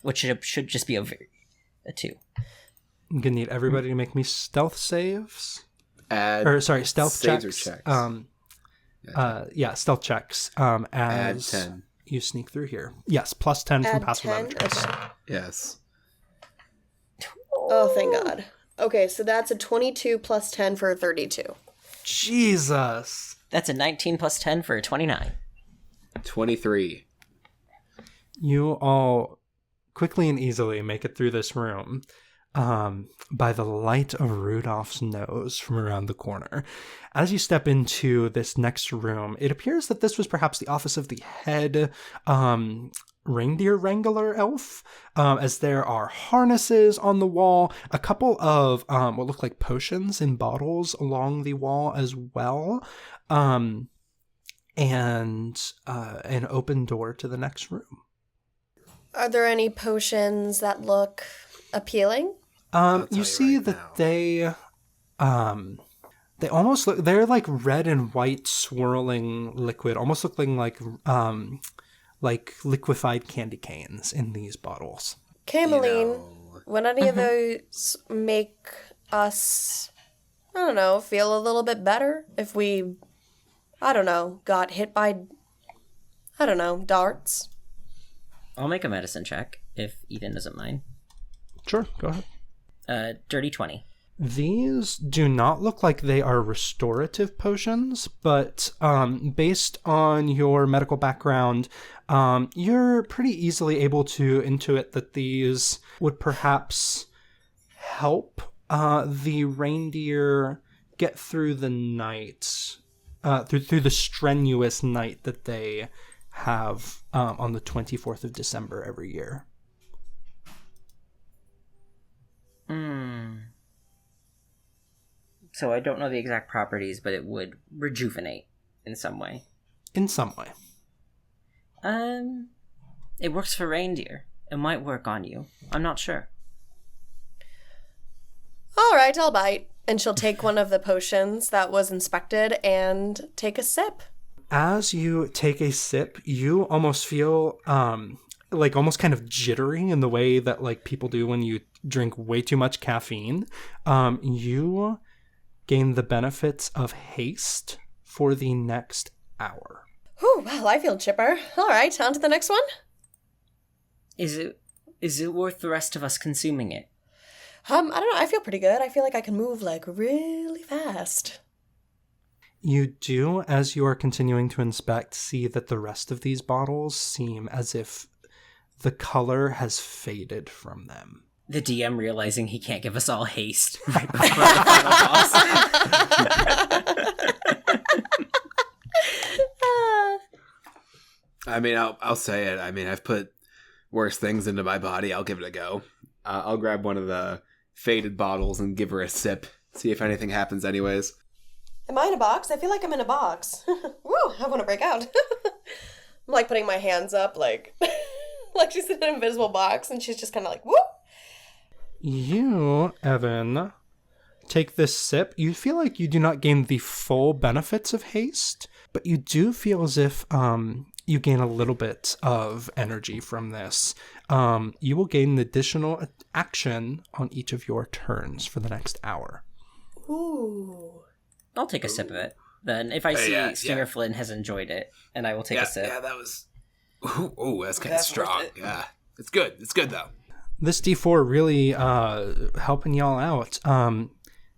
which should just be a 2. I'm gonna need everybody to make me stealth saves. Stealth saves checks. or checks. Stealth checks. Add As 10. you sneak through here. Yes, plus 10 from Add passive 10? amateurs. Okay. Yes. Oh, thank God. Okay, so that's a 22 plus 10 for a 32. Jesus. That's a 19 plus 10 for a 29. 23. You all quickly and easily make it through this room by the light of Rudolph's nose from around the corner. As you step into this next room, it appears that this was perhaps the office of the head reindeer wrangler elf, as there are harnesses on the wall, a couple of what look like potions in bottles along the wall as well, and an open door to the next room. Are there any potions that look appealing? You see that they almost look, they're like red and white swirling liquid, almost looking like liquefied candy canes in these bottles. Cameline, would any of those make us, I don't know, feel a little bit better if we, I don't know, got hit by, I don't know, darts? I'll make a medicine check if Eden doesn't mind. Sure, go ahead. Dirty 20. These do not look like they are restorative potions, but based on your medical background, you're pretty easily able to intuit that these would perhaps help the reindeer get through the night, through the strenuous night that they have on the 24th of December every year. So I don't know the exact properties, but it would rejuvenate in some way. In some way. It works for reindeer. It might work on you. I'm not sure. All right, I'll bite. And she'll take one of the potions that was inspected and take a sip. As you take a sip, you almost feel like almost kind of jittery in the way that like people do when you drink way too much caffeine. You gain the benefits of haste for the next hour. Whew, well, I feel chipper. All right, on to the next one. Is it worth the rest of us consuming it? I don't know. I feel pretty good. I feel like I can move like really fast. You do, as you are continuing to inspect, see that the rest of these bottles seem as if the color has faded from them. The DM realizing he can't give us all haste right before the final boss. I mean, I'll say it. I mean, I've put worse things into my body. I'll give it a go. I'll grab one of the faded bottles and give her a sip. See if anything happens anyways. Am I in a box? I feel like I'm in a box. Woo, I want to break out. I'm like putting my hands up like like she's in an invisible box and she's just kind of like, whoop. You, Evan, take this sip. You feel like you do not gain the full benefits of haste, but you do feel as if you gain a little bit of energy from this. You will gain an additional action on each of your turns for the next hour. Ooh. I'll take a sip of it. Then if I see Stinger Flynn has enjoyed it, and I will take a sip. Yeah, that was... Ooh, that's kind of strong. Yeah, it's good. It's good, though. This D4 really helping y'all out.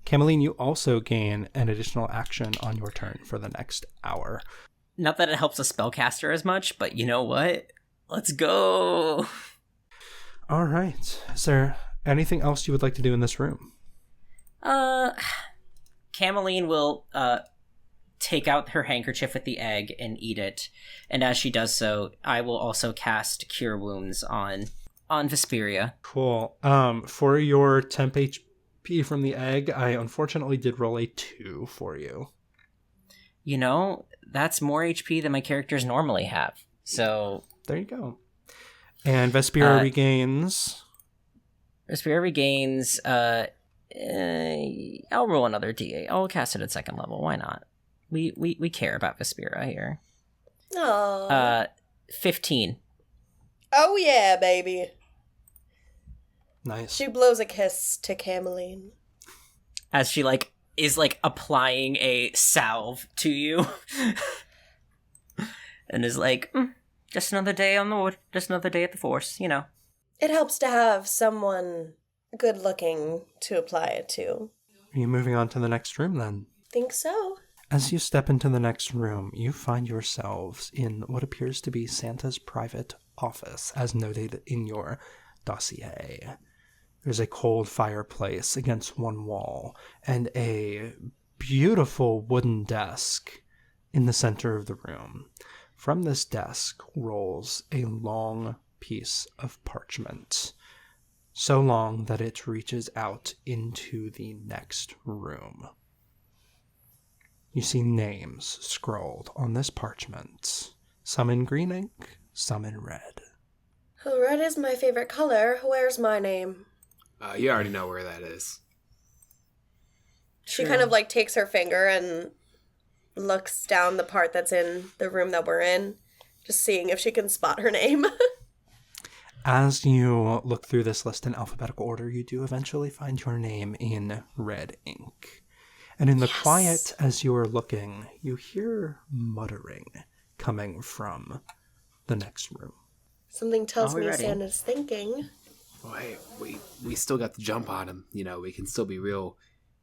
Cameline, you also gain an additional action on your turn for the next hour. Not that it helps a spellcaster as much, but you know what? Let's go! All right. Is there anything else you would like to do in this room? Cameline will take out her handkerchief with the egg and eat it, and as she does so, I will also cast Cure Wounds on Vesperia. Cool. For your temp HP from the egg, I unfortunately did roll a 2 for you. You know, that's more HP than my characters normally have. So there you go. And Vesperia regains... Vesperia regains I'll roll another d8. I'll cast it at second level. Why not? We care about Vespera here. Oh. 15. Oh yeah, baby. Nice. She blows a kiss to Cameline. As she is applying a salve to you. And is like, just another day on the wood, just another day at the force, you know. It helps to have someone good looking to apply it to. Are you moving on to the next room then? Think so. As you step into the next room, you find yourselves in what appears to be Santa's private office, as noted in your dossier. There's a cold fireplace against one wall, and a beautiful wooden desk in the center of the room. From this desk rolls a long piece of parchment, so long that it reaches out into the next room. You see names scrawled on this parchment, some in green ink, some in red. Oh, red is my favorite color. Where's my name? You already know where that is. She kind of takes her finger and looks down the part that's in the room that we're in, just seeing if she can spot her name. As you look through this list in alphabetical order, you do eventually find your name in red ink. And in the quiet as you are looking, you hear muttering coming from the next room. Something tells me ready? Santa's thinking. Well, hey, we still got the jump on him. You know, we can still be real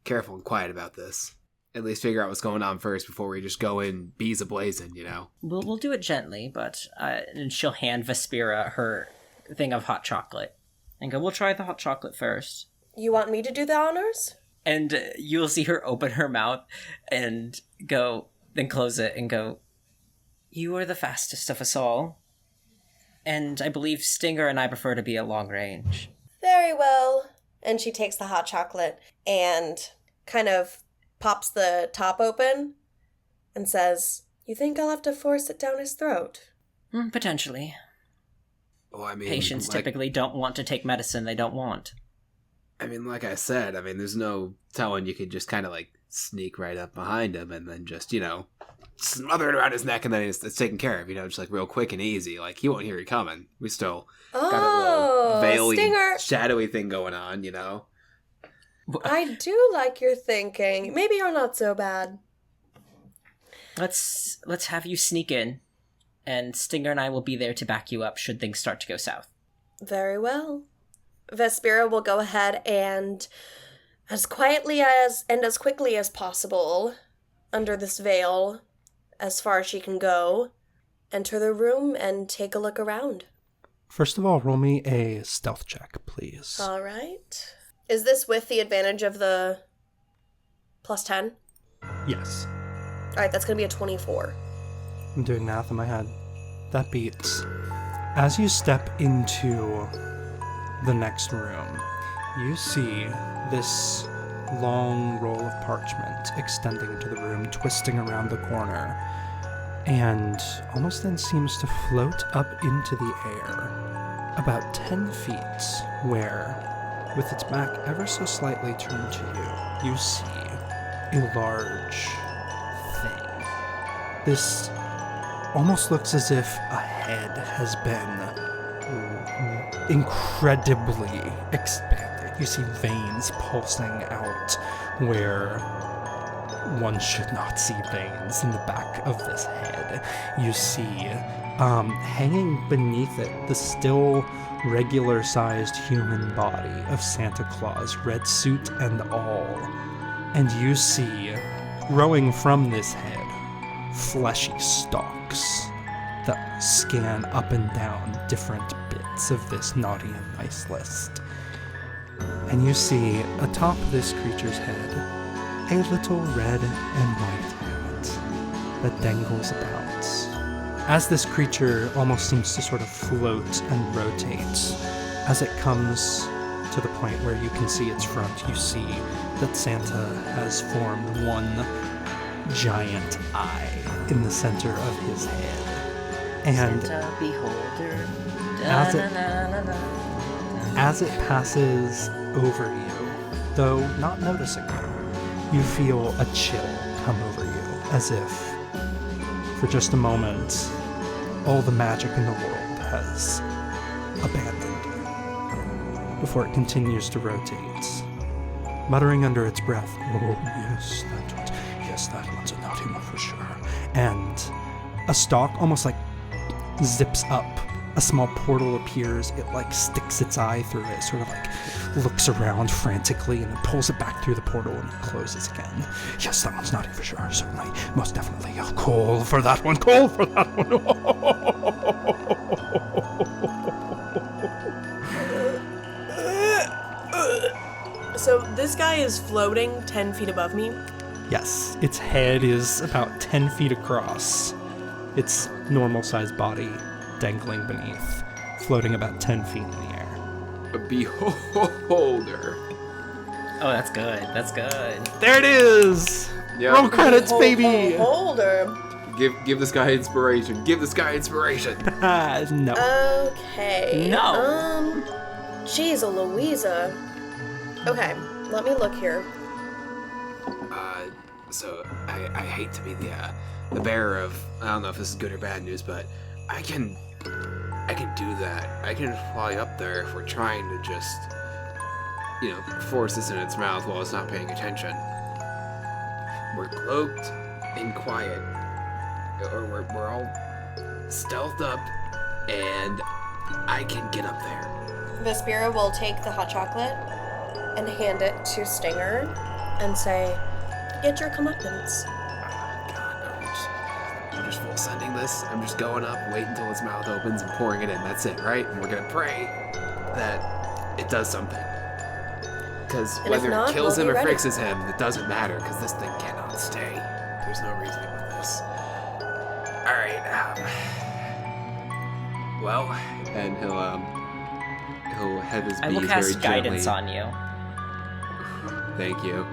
careful and quiet about this. At least figure out what's going on first before we just go in bees a-blazing, you know? We'll do it gently, but and she'll hand Vespera her thing of hot chocolate and go, we'll try the hot chocolate first. You want me to do the honors? And you'll see her open her mouth and go, then close it and go, you are the fastest of us all. And I believe Stinger and I prefer to be at long range. Very well. And she takes the hot chocolate and kind of pops the top open and says, you think I'll have to force it down his throat? Potentially. Oh, I mean, Patients typically don't want to take medicine they don't want. I mean, like I said, there's no telling you could just kind of sneak right up behind him and then just, smother it around his neck and then it's taken care of, just real quick and easy. He won't hear you coming. We still got a little veil-y, Stinger. shadowy thing going on, I do like your thinking. Maybe you're not so bad. Let's have you sneak in, and Stinger and I will be there to back you up should things start to go south. Very well. Vespera will go ahead and, as quietly and as quickly as possible, under this veil, as far as she can go, enter the room and take a look around. First of all, roll me a stealth check, please. All right. Is this with the advantage of the plus 10? Yes. All right, that's going to be a 24. I'm doing math in my head. That beats. As you step into the next room, you see this long roll of parchment extending to the room, twisting around the corner, and almost then seems to float up into the air about 10 feet, where, with its back ever so slightly turned to you, you see a large thing. This almost looks as if a head has been incredibly expanded. You see veins pulsing out where one should not see veins in the back of this head. You see, hanging beneath it, the still regular-sized human body of Santa Claus, red suit and all. And you see, growing from this head, fleshy stalks that scan up and down different bits of this naughty and nice list. And you see, atop this creature's head, a little red and white hat that dangles about. As this creature almost seems to sort of float and rotate, as it comes to the point where you can see its front, you see that Santa has formed one giant eye in the center of his head. And Santa, beholder. as it passes over you, though not noticing it. You feel a chill come over you, as if, for just a moment, all the magic in the world has abandoned you, before it continues to rotate, muttering under its breath, "Oh, yes, that one's a naughty one for sure." And a stalk almost like zips up. A small portal appears. It like sticks its eye through it, sort of like looks around frantically, and then pulls it back through the portal and it closes again. Yes, that one's naughty for sure, certainly, most definitely. I'll call for that one, call for that one. So this guy is floating 10 feet above me. Yes, its head is about 10 feet across. Its normal-sized body dangling beneath, floating about 10 feet in the air. A beholder. Oh, that's good. That's good. There it is! Yeah. Roll credits, baby! Holder. Give this guy inspiration. Give this guy inspiration. No. Okay. No. Jeez, Louisa. Okay, let me look here. So I hate to be the bearer of, I don't know if this is good or bad news, but I can do that. I can fly up there if we're trying to just, force this in its mouth while it's not paying attention. We're cloaked and quiet, or we're all stealthed up, and I can get up there. Vespera will take the hot chocolate and hand it to Stinger and say, "Get your comeuppance." God, I'm just full sending this. I'm just going up, wait until its mouth opens and pouring it in. That's it, right? And we're gonna pray that it does something. Because And if whether not, it kills we'll him be or ready. fixes him, it doesn't matter, because this thing cannot stay. There's no reasoning with this. Alright, well, and he'll have his I bees will very cast guidance gently. on you. Thank you.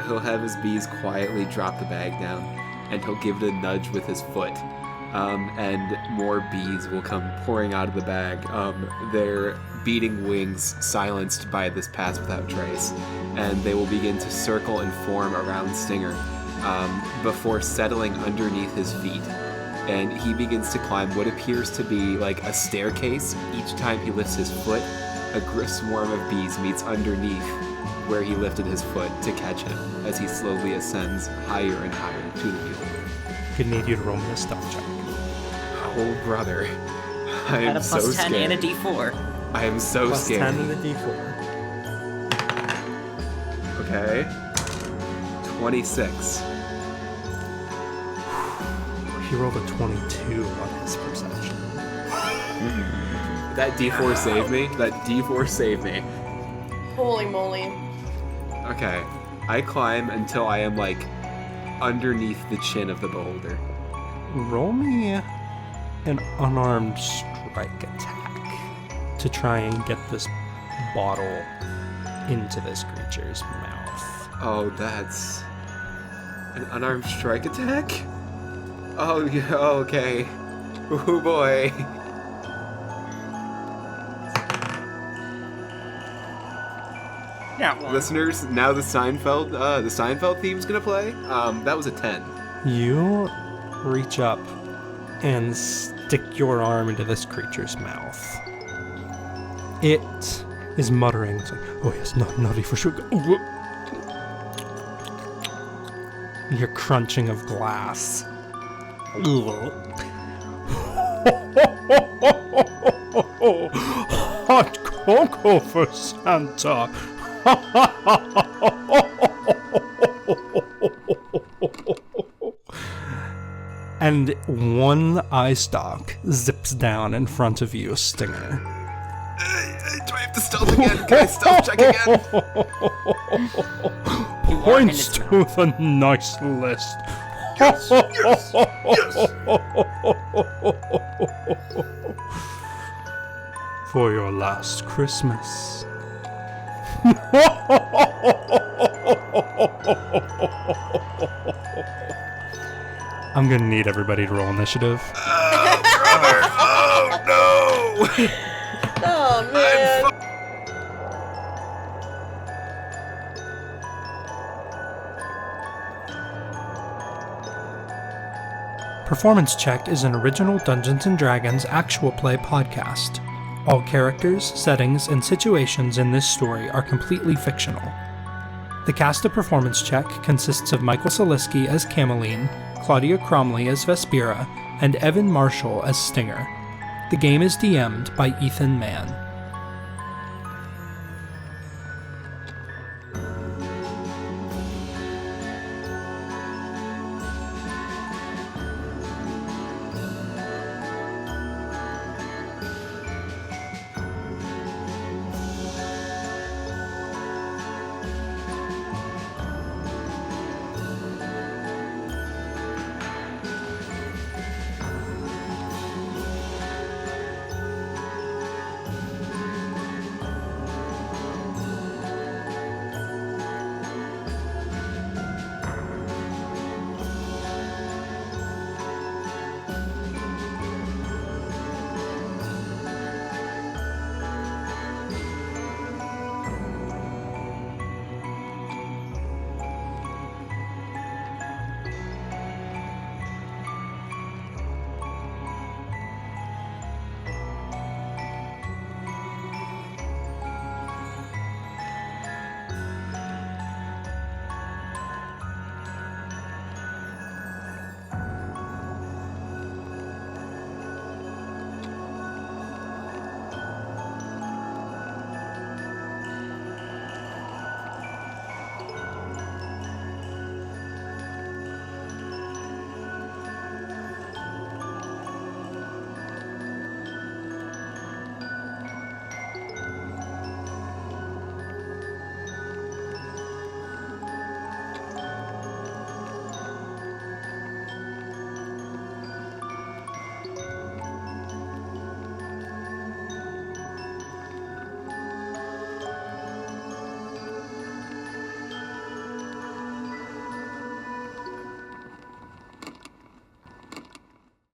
He'll have his bees quietly drop the bag down, and he'll give it a nudge with his foot. And more bees will come pouring out of the bag, their beating wings silenced by this pass without trace, and they will begin to circle and form around Stinger, before settling underneath his feet. And he begins to climb what appears to be like a staircase. Each time he lifts his foot, a swarm of bees meets underneath where he lifted his foot to catch him as he slowly ascends higher and higher to the mule. Could need you to roll me a stealth check. Oh, brother. I At am a so plus 10 scared. and a d4. I am so Plus scared. 10 and a d4. Okay. 26. He rolled a 22 on his perception. That D4 saved me. That D4 saved me. Holy moly. Okay. I climb until I am like underneath the chin of the beholder. Roll me an unarmed strike attack to try and get this bottle into this creature's mouth. Oh, that's an unarmed strike attack? Oh, yeah, okay. Oh boy. Yeah, well, Listeners, now the Seinfeld theme's gonna play. That was a 10. You reach up and stick your arm into this creature's mouth. It is muttering, it's like, "Oh yes, naughty for sure." You hear crunching of glass. Hot cocoa for Santa. And one eye stalk zips down in front of you, Stinger. Do I have to stealth again? Can I stealth check again? Points to the nice list. For your last Christmas. I'm gonna need everybody to roll initiative. Oh no! Oh man. Performance Check is an original Dungeons & Dragons actual play podcast. All characters, settings, and situations in this story are completely fictional. The cast of Performance Check consists of Michael Soliski as Cameline, Claudia Cromley as Vespira, and Evan Marshall as Stinger. The game is DM'd by Ethan Mann.